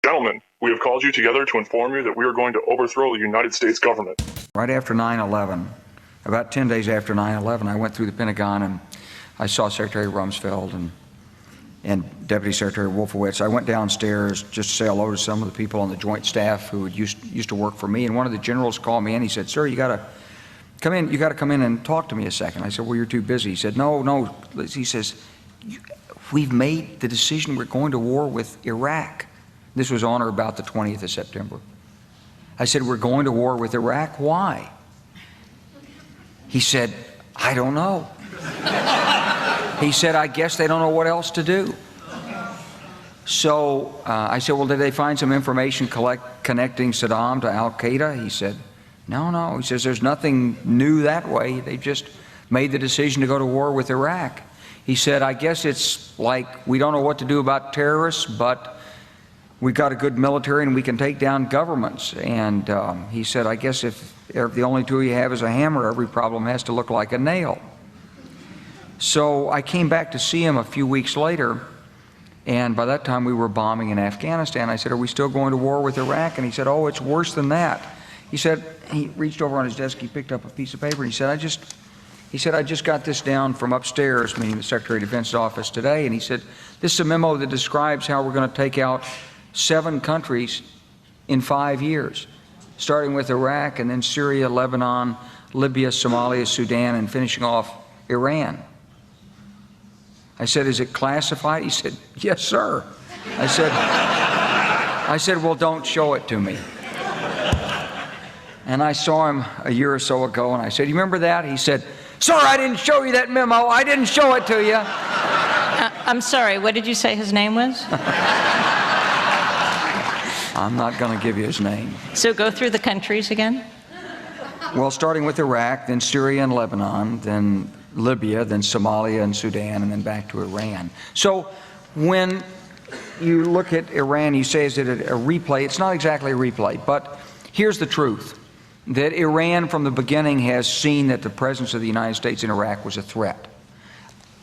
Gentlemen, we have called you together to inform you that we are going to overthrow the United States government. Right after 9/11, about 10 days after 9/11, I went through the Pentagon and I saw Secretary Rumsfeld and Deputy Secretary Wolfowitz. I went downstairs just to say hello to some of the people on the Joint Staff who used to work for me, and one of the generals called me in. He said, "Sir, you got to come in. You got to come in and talk to me a second." I said, "Well, you're too busy." He said, "No." He says, "We've made the decision. We're going to war with Iraq." This was on or about the 20th of September. I said, "We're going to war with Iraq. Why?" He said, "I don't know." He said, "I guess they don't know what else to do." So I said, "Well, did they find some information connecting Saddam to Al-Qaeda?" He said, No. He says, "There's nothing new that way. They just made the decision to go to war with Iraq." He said, "I guess it's like we don't know what to do about terrorists, but we've got a good military and we can take down governments." And he said, "I guess if the only tool you have is a hammer, every problem has to look like a nail." So I came back to see him a few weeks later, and by that time we were bombing in Afghanistan. I said, "Are we still going to war with Iraq?" And he said, "Oh, it's worse than that." He said, he reached over on his desk, he picked up a piece of paper, and he said, I just got this down from upstairs," meaning the Secretary of Defense's office today, and he said, "This is a memo that describes how we're going to take out 7 countries in 5 years, starting with Iraq and then Syria, Lebanon, Libya, Somalia, Sudan, and finishing off Iran." I said, "Is it classified?" He said, "Yes, sir." I said, "Well, don't show it to me." And I saw him a year or so ago, and I said, "You remember that?" He said, "Sir, I didn't show you that memo. I didn't show it to you." I'm sorry, what did you say his name was? I'm not going to give you his name. So go through the countries again. Well, starting with Iraq, then Syria and Lebanon, then Libya, then Somalia and Sudan, and then back to Iran. So when you look at Iran, you say, is it a replay? It's not exactly a replay, but here's the truth, that Iran from the beginning has seen that the presence of the United States in Iraq was a threat.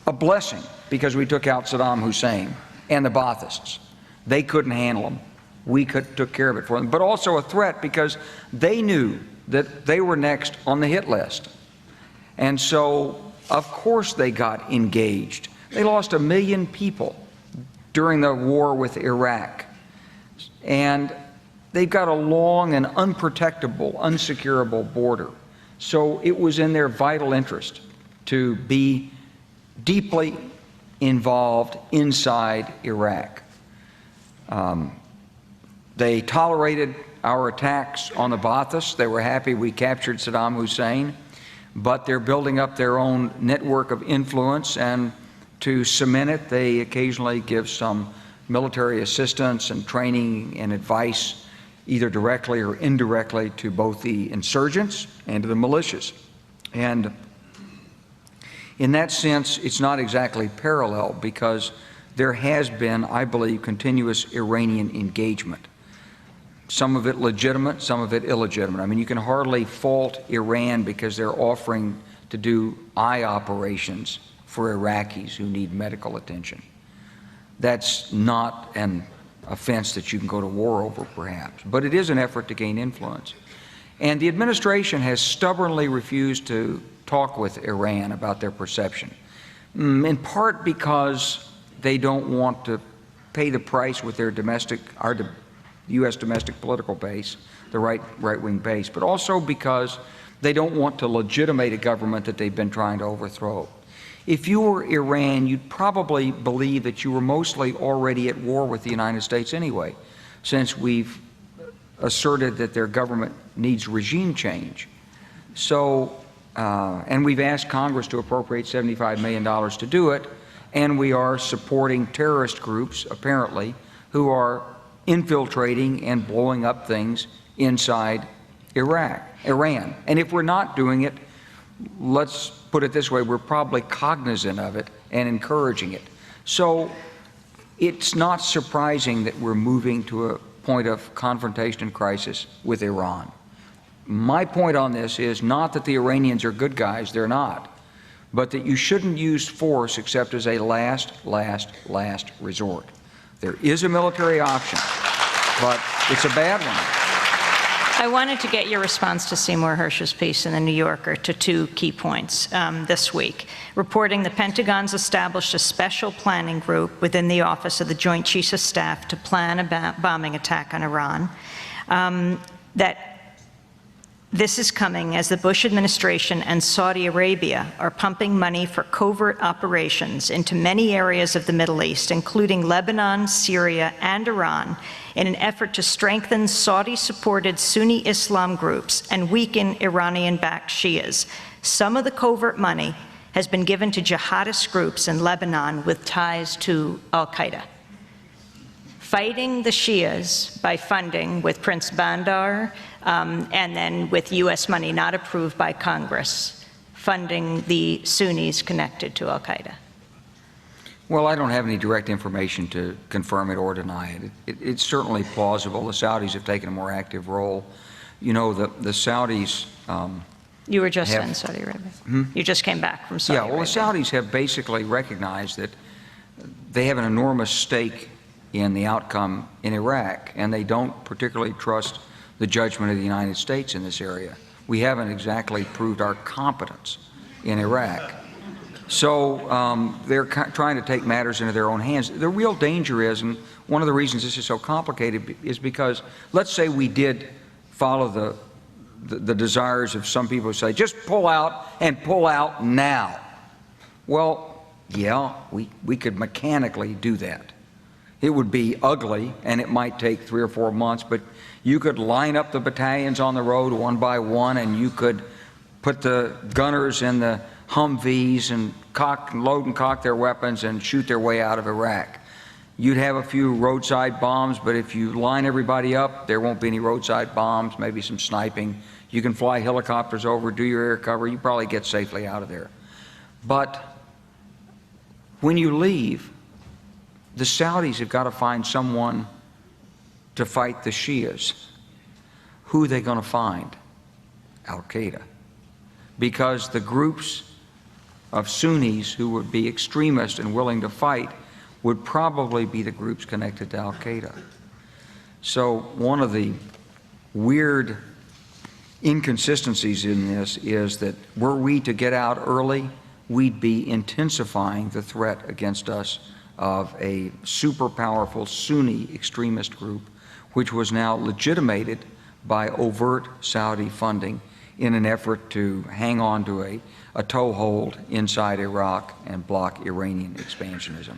A blessing, because we took out Saddam Hussein and the Baathists. They couldn't handle them. We took care of it for them. But also a threat because they knew that they were next on the hit list. And so, of course, they got engaged. They lost 1 million people during the war with Iraq. And they've got a long and unprotectable, unsecurable border. So it was in their vital interest to be deeply involved inside Iraq. They tolerated our attacks on the Baathists. They were happy we captured Saddam Hussein, but they're building up their own network of influence, and to cement it, they occasionally give some military assistance and training and advice, either directly or indirectly, to both the insurgents and to the militias. And in that sense, it's not exactly parallel, because there has been, I believe, continuous Iranian engagement. Some of it legitimate, some of it illegitimate. I mean, you can hardly fault Iran because they're offering to do eye operations for Iraqis who need medical attention. That's not an offense that you can go to war over, perhaps, but it is an effort to gain influence. And the administration has stubbornly refused to talk with Iran about their perception, in part because they don't want to pay the price with their our U.S. domestic political base, the right-wing base, but also because they don't want to legitimate a government that they've been trying to overthrow. If you were Iran, you'd probably believe that you were mostly already at war with the United States anyway, since we've asserted that their government needs regime change. So, and we've asked Congress to appropriate $75 million to do it, and we are supporting terrorist groups, apparently, who are infiltrating and blowing up things inside Iran. And if we're not doing it, let's put it this way, we're probably cognizant of it and encouraging it. So it's not surprising that we're moving to a point of confrontation and crisis with Iran. My point on this is not that the Iranians are good guys, they're not, but that you shouldn't use force except as a last resort. There is a military option. but it's a bad one. I wanted to get your response to Seymour Hersh's piece in The New Yorker to two key points this week. Reporting the Pentagon's established a special planning group within the Office of the Joint Chiefs of Staff to plan a bombing attack on Iran. That this is coming as the Bush administration and Saudi Arabia are pumping money for covert operations into many areas of the Middle East, including Lebanon, Syria, and Iran, in an effort to strengthen Saudi-supported Sunni Islam groups and weaken Iranian-backed Shias. Some of the covert money has been given to jihadist groups in Lebanon with ties to al-Qaeda. Fighting the Shias by funding with Prince Bandar and then with U.S. money not approved by Congress, funding the Sunnis connected to al-Qaeda. Well, I don't have any direct information to confirm it or deny it. It's certainly plausible. The Saudis have taken a more active role. You know, the Saudis You were just in Saudi Arabia. You just came back from Saudi Arabia. Yeah, well, the Saudis have basically recognized that they have an enormous stake in the outcome in Iraq, and they don't particularly trust the judgment of the United States in this area. We haven't exactly proved our competence in Iraq. So they're trying to take matters into their own hands. The real danger is, and one of the reasons this is so complicated, is because let's say we did follow the desires of some people who say, just pull out and pull out now. Well, yeah, we could mechanically do that. It would be ugly, and it might take 3 or 4 months, but you could line up the battalions on the road one by one, and you could put the gunners in the Humvees and load and cock their weapons and shoot their way out of Iraq. You'd have a few roadside bombs, but if you line everybody up, there won't be any roadside bombs, maybe some sniping. You can fly helicopters over, do your air cover, you probably get safely out of there. But when you leave, the Saudis have got to find someone to fight the Shias. Who are they going to find? Al-Qaeda. Because the groups of Sunnis who would be extremists and willing to fight would probably be the groups connected to Al-Qaeda. So one of the weird inconsistencies in this is that were we to get out early, we'd be intensifying the threat against us of a super powerful Sunni extremist group, which was now legitimated by overt Saudi funding in an effort to hang on to a toehold inside Iraq and block Iranian expansionism.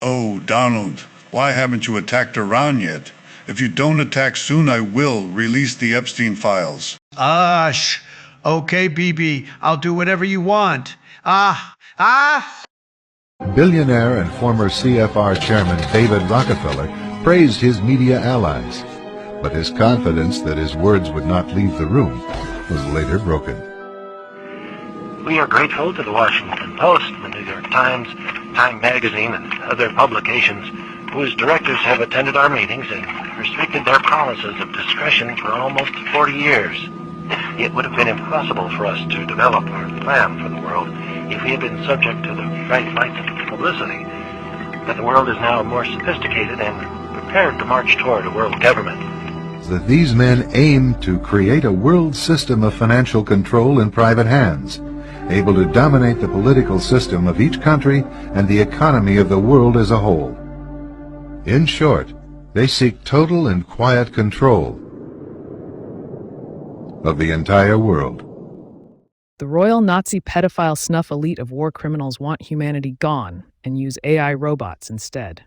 Oh, Donald, why haven't you attacked Iran yet? If you don't attack soon, I will release the Epstein files. Okay, BB, I'll do whatever you want. Billionaire and former CFR chairman David Rockefeller praised his media allies, but his confidence that his words would not leave the room was later broken. We are grateful to the Washington Post, the New York Times, Time Magazine, and other publications whose directors have attended our meetings and restricted their promises of discretion for almost 40 years. It would have been impossible for us to develop our plan for the world if we had been subject to the bright lights of publicity. But the world is now more sophisticated and prepared to march toward a world government. That these men aim to create a world system of financial control in private hands, able to dominate the political system of each country and the economy of the world as a whole. In short, They seek total and quiet control of the entire world. The royal Nazi pedophile snuff elite of war criminals want humanity gone and use AI robots instead.